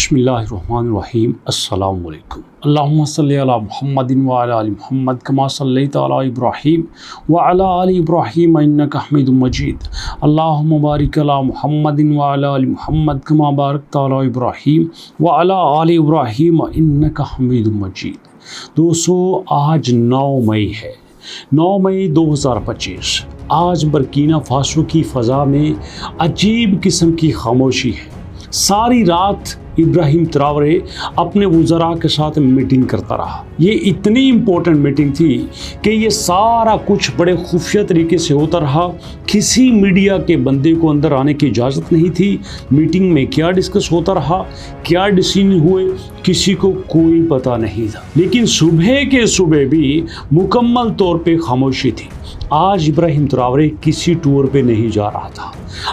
बिस्मिल्लाहिर्रहमानिर्रहीम अस्सलाम वालेकुम। अल्लाहुम्मा सल्लि अला मुहम्मदिन व अला आलि मुहम्मद कमा सल्लैता अला इब्राहीम व अला आलि इब्राहीम इन्नका हमीदुम मजीद। अल्लाहुम्मा बारिक अला मुहम्मदिन व अला आलि मुहम्मद कमा बारकता अला इब्राहीम व अला आलि इब्राहीम इन्नका हमीदुम मजीद। दोस्तों, आज 9 मई है, 9 मई 2025। आज बर्किना फासो की फ़ज़ा में अजीब किस्म की खामोशी है। सारी रात इब्राहिम ट्रावरे अपने वज़रा के साथ मीटिंग करता रहा। ये इतनी इम्पोर्टेंट मीटिंग थी कि ये सारा कुछ बड़े खुफिया तरीके से होता रहा। किसी मीडिया के बंदे को अंदर आने की इजाज़त नहीं थी। मीटिंग में क्या डिस्कस होता रहा, क्या डिसीजन हुए, किसी को कोई पता नहीं था। लेकिन सुबह के सुबह भी मुकम्मल तौर पे खामोशी थी। आज इब्राहिम ट्रावरे किसी टूर पे नहीं जा रहा था।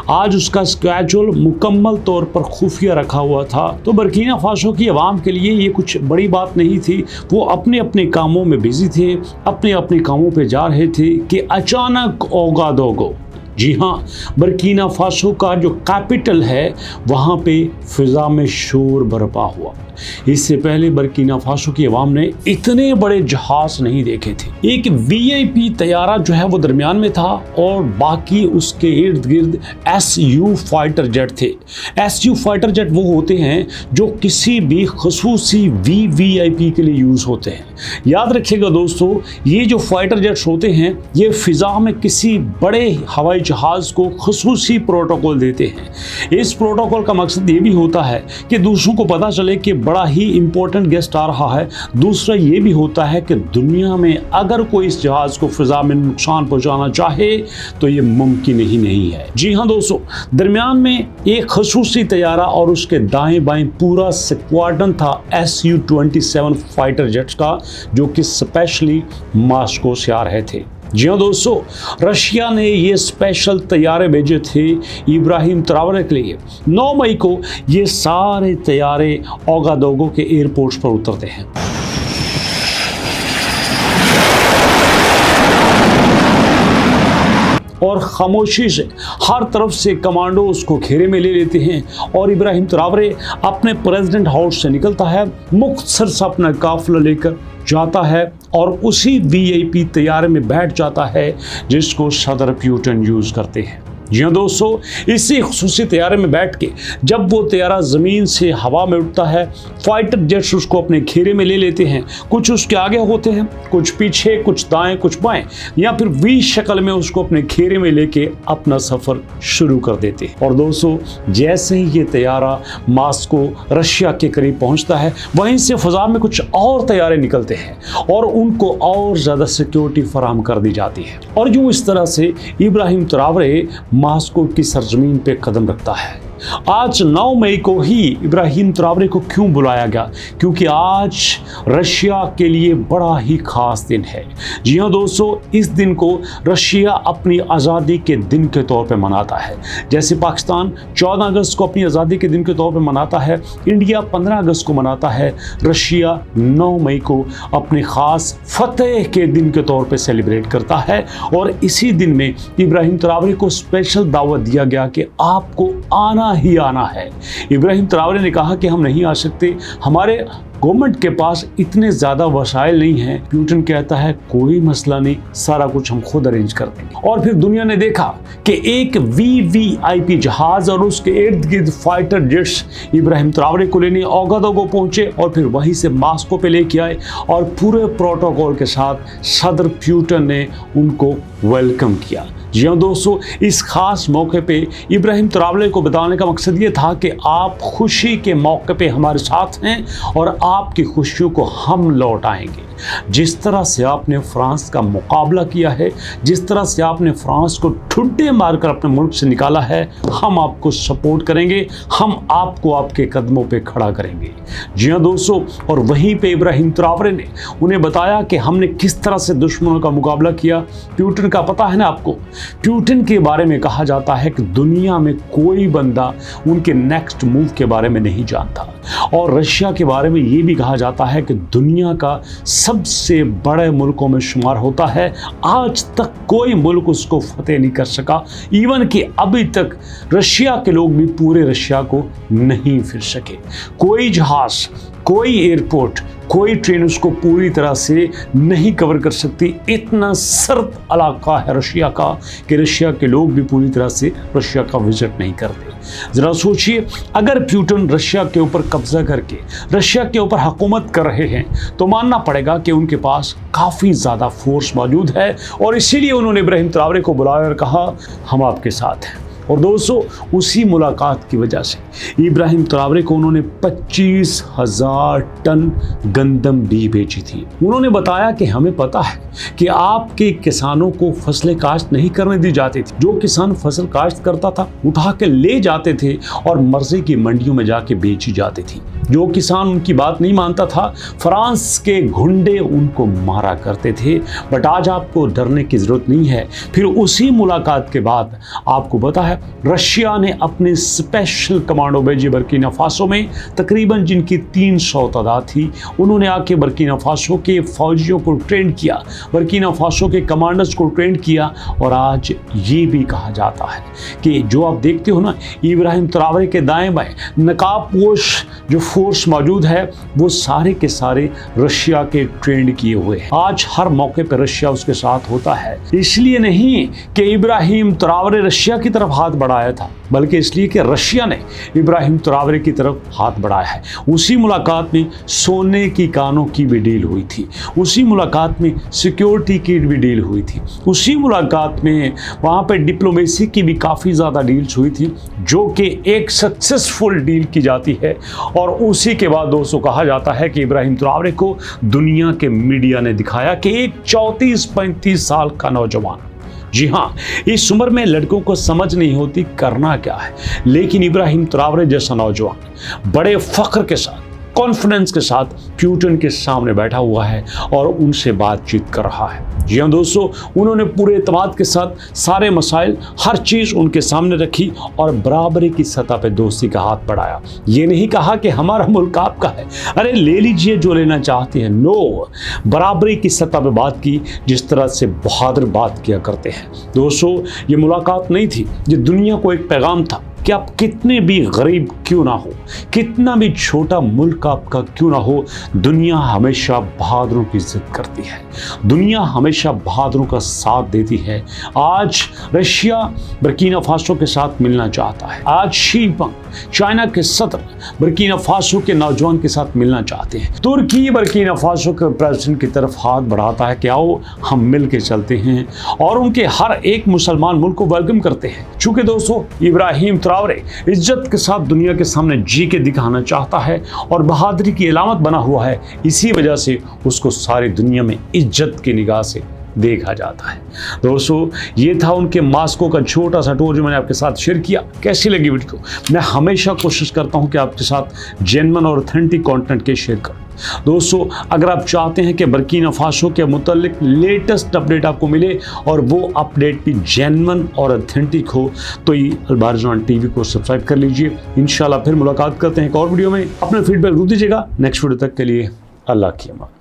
आज उसका स्केड्यूल मुकम्मल तौर पर खुफिया रखा हुआ था। तो बर्किना फासो की आवाम के लिए ये कुछ बड़ी बात नहीं थी। वो अपने अपने कामों में बिजी थे, अपने अपने कामों पे जा रहे थे कि अचानक ओगादोगो, जी हाँ, बर्किना फासो का जो कैपिटल है, वहाँ पे फ़िज़ा में शोर बरपा हुआ। इससे पहले बर्किना फासो की आवाम ने इतने बड़े जहाज नहीं देखे थे। एक वीआईपी तैयारा जो है वो दरमियान में था और बाकी उसके इर्द गिर्द एसयू फाइटर जेट थे। एसयू फाइटर जेट वो होते हैं जो किसी भी खसूसी वीवीआईपी के लिए यूज़ होते हैं। याद रखिएगा दोस्तों, ये जो फाइटर जेट्स होते हैं ये फ़िज़ा में किसी बड़े हवाई जहाज़ को खसूसी प्रोटोकॉल देते हैं। इस प्रोटोकॉल का मकसद ये भी होता है कि दूसरों को पता चले कि बड़ा ही इंपॉर्टेंट गेस्ट आ रहा है। दूसरा ये भी होता है कि दुनिया में अगर कोई इस जहाज को फिजा में नुकसान पहुंचाना चाहे तो ये मुमकिन ही नहीं है। जी हाँ दोस्तों, दरमियान में एक खसूसी तैयारा और उसके दाएं बाएं पूरा स्क्वाड्रन था Su-27 फाइटर जेट्स का, जो कि स्पेशली मॉस्को से आ रहे थे। जी हाँ दोस्तों, रशिया ने ये स्पेशल तैयारे भेजे थे इब्राहिम ट्रावरे के लिए। 9 मई को ये सारे तैयारे ओगादोगो के एयरपोर्ट पर उतरते हैं। और खामोशी से हर तरफ से कमांडो उसको घेरे में ले लेते हैं और इब्राहिम ट्रावरे अपने प्रेसिडेंट हाउस से निकलता है, मुख्तसर सा अपना काफिला लेकर जाता है और उसी वीआईपी तैयारे में बैठ जाता है जिसको सदर प्यूटन यूज़ करते हैं। जी हाँ दोस्तों, इसी खुसूसी तैयारे में बैठ के जब वो तैयारा ज़मीन से हवा में उठता है, फाइटर जेट्स उसको अपने घेरे में ले लेते हैं। कुछ उसके आगे होते हैं, कुछ पीछे, कुछ दाएं, कुछ बाएं, या फिर वी शक्ल में उसको अपने घेरे में लेके अपना सफ़र शुरू कर देते हैं। और दोस्तों, जैसे ही ये तैयारा मॉस्को रशिया के करीब पहुँचता है, वहीं से फ़ज़ा में कुछ और तैयारे निकलते हैं और उनको और ज़्यादा सिक्योरिटी फराहम कर दी जाती है। और यूँ इस तरह से इब्राहिम ट्रावरे मॉस्को की सरजमीन पे कदम रखता है। आज 9 मई को ही इब्राहिम ट्रावरे को क्यों बुलाया गया? क्योंकि आज रशिया के लिए बड़ा ही खास दिन है। जी हाँ दोस्तों, इस दिन को रशिया अपनी आज़ादी के दिन के तौर पे मनाता है। जैसे पाकिस्तान 14 अगस्त को अपनी आज़ादी के दिन के तौर पे मनाता है, इंडिया 15 अगस्त को मनाता है, रशिया 9 मई को अपने ख़ास फतेह के दिन के तौर पे सेलिब्रेट करता है। और इसी दिन में इब्राहिम ट्रावरे को स्पेशल दावत दिया गया कि आपको आना ही आना है। इब्राहिम ट्रावरे ने कहा कि हम नहीं आ सकते, हमारे गवर्नमेंट के पास इतने ज़्यादा वसाइल नहीं हैं। प्यूटन कहता है कोई मसला नहीं, सारा कुछ हम खुद अरेंज कर देंगे। और फिर दुनिया ने देखा कि एक वीवीआईपी जहाज़ और उसके इर्द गिर्द फाइटर जेट्स इब्राहिम ट्रावरे को लेने ओगादोगो पहुंचे और फिर वहीं से मॉस्को पे लेके आए और पूरे प्रोटोकॉल के साथ सदर प्यूटन ने उनको वेलकम किया। जी हाँ दोस्तों, इस खास मौके पे इब्राहिम ट्रावरे को बताने का मकसद ये था कि आप खुशी के मौके पे हमारे साथ हैं और आपकी खुशियों को हम लौटाएंगे। जिस तरह से आपने फ्रांस का मुकाबला किया है, जिस तरह से आपने फ्रांस को ठुड्डे मारकर अपने मुल्क से निकाला है, हम आपको सपोर्ट करेंगे, हम आपको आपके कदमों पे खड़ा करेंगे। जी हाँ दोस्तों, और वहीं पे इब्राहिम ट्रावरे ने उन्हें बताया कि हमने किस तरह से दुश्मनों का मुकाबला किया। प्यूटन का पता है ना आपको, प्यूटन के बारे में कहा जाता है कि दुनिया में कोई बंदा उनके नेक्स्ट मूव के बारे में नहीं जानता। और रशिया के बारे में ये भी कहा जाता है कि दुनिया का सबसे बड़े मुल्कों में शुमार होता है। आज तक कोई मुल्क उसको फतेह नहीं कर सका, इवन कि अभी तक रशिया के लोग भी पूरे रशिया को नहीं फिर सके। कोई जहाज़, कोई एयरपोर्ट, कोई ट्रेन उसको पूरी तरह से नहीं कवर कर सकती। इतना सर्द इलाका है रशिया का कि रशिया के लोग भी पूरी तरह से रशिया का विजिट नहीं करते। ज़रा सोचिए, अगर पुतिन रशिया के ऊपर कब्जा करके रशिया के ऊपर हुकूमत कर रहे हैं तो मानना पड़ेगा कि उनके पास काफ़ी ज़्यादा फोर्स मौजूद है, और इसीलिए उन्होंने इब्राहिम ट्रावरे को बुलाया और कहा हम आपके साथ हैं। और दोस्तों, उसी मुलाकात की वजह से इब्राहिम ट्रावरे को उन्होंने 25,000 टन गंदम भी बेची थी। उन्होंने बताया कि हमें पता है कि आपके किसानों को फसलें काश्त नहीं करने दी जाती थी। जो किसान फसल काश्त करता था उठा के ले जाते थे और मर्जी की मंडियों में जाके बेची जाती थी। जो किसान उनकी बात नहीं मानता था, फ्रांस के गुंडे उनको मारा करते थे। बट आज आपको डरने की ज़रूरत नहीं है। फिर उसी मुलाकात के बाद आपको पता है रशिया ने अपने स्पेशल कमांडो भेजे बर्किना फासो में, तकरीबन जिनकी 300 तादाद थी। उन्होंने आके बर्किना फासो के फौजियों को ट्रेन किया, बर्किना फासो के कमांडर्स को ट्रेन किया। और आज ये भी कहा जाता है कि जो आप देखते हो ना, इब्राहिम ट्रावरे के दाएं बाएं नकाबपोश जो फोर्स मौजूद है वो सारे के सारे रशिया के ट्रेंड किए हुए हैं। आज हर मौके पर रशिया उसके साथ होता है। इसलिए नहीं कि इब्राहिम ट्रावरे रशिया की तरफ हाथ बढ़ाया था, बल्कि इसलिए कि रशिया ने इब्राहिम ट्रावरे की तरफ हाथ बढ़ाया है। उसी मुलाकात में सोने की कानों की भी डील हुई थी, उसी मुलाकात में सिक्योरिटी की भी डील हुई थी, उसी मुलाकात में वहाँ पर डिप्लोमेसी की भी काफ़ी ज़्यादा डील्स हुई थी, जो कि एक सक्सेसफुल डील की जाती है। और उसी के बाद दोस्तों कहा जाता है कि इब्राहिम ट्रावरे को दुनिया के मीडिया ने दिखाया कि एक 34-35 साल का नौजवान, जी हाँ, इस उम्र में लड़कों को समझ नहीं होती करना क्या है, लेकिन इब्राहिम ट्रावरे जैसा नौजवान बड़े फख्र के साथ, कॉन्फिडेंस के साथ पुतिन के सामने बैठा हुआ है और उनसे बातचीत कर रहा है। जी हाँ दोस्तों, उन्होंने पूरे एतमाद के साथ सारे मसाइल, हर चीज़ उनके सामने रखी और बराबरी की सतह पे दोस्ती का हाथ बढ़ाया। ये नहीं कहा कि हमारा मुल्क आपका है, अरे ले लीजिए जो लेना चाहते हैं। नो, बराबरी की सतह पे बात की, जिस तरह से बहादुर बात किया करते हैं। दोस्तों, ये मुलाकात नहीं थी, ये दुनिया को एक पैगाम था कि आप कितने भी गरीब क्यों ना हो, कितना भी छोटा मुल्क आपका क्यों ना हो, दुनिया हमेशा बहादुरों की इज्जत करती है, दुनिया हमेशा बहादुरों का साथ देती है। आज रशिया बर्किना फासो के साथ मिलना चाहता है। आज शी जिनपिंग चाइना के सदर बर्किना फासो के नौजवान के साथ मिलना चाहते हैं। तुर्की बर्किना फासो के प्रेसिडेंट की तरफ हाथ बढ़ाता है कि आओ हम मिल के चलते हैं, और उनके हर एक मुसलमान मुल्क को वेलकम करते हैं। चूँकि दोस्तों इब्राहिम ट्रावरे इज्जत के साथ दुनिया के सामने जी के दिखाना चाहता है और बहादुरी की अलामत बना हुआ है, इसी वजह से उसको सारी दुनिया में इज्जत की निगाह से देखा जाता है। दोस्तों, ये था उनके मास्को का छोटा सा टूर जो मैंने आपके साथ शेयर किया। कैसी लगी वीडियो? मैं हमेशा कोशिश करता हूं कि आपके साथ जेन्युइन और ऑथेंटिक कंटेंट के शेयर करूं। दोस्तों, अगर आप चाहते हैं कि बर्किना फासो के मुतालिक लेटेस्ट अपडेट आपको मिले और वो अपडेट भी जेन्युइन और ऑथेंटिक हो, तो ये अलबारजान टीवी को सब्सक्राइब कर लीजिए। इंशाल्लाह फिर मुलाकात करते हैं एक और वीडियो में। अपना फीडबैक जरूर दीजिएगा। नेक्स्ट वीडियो तक के लिए अल्लाह की अमान।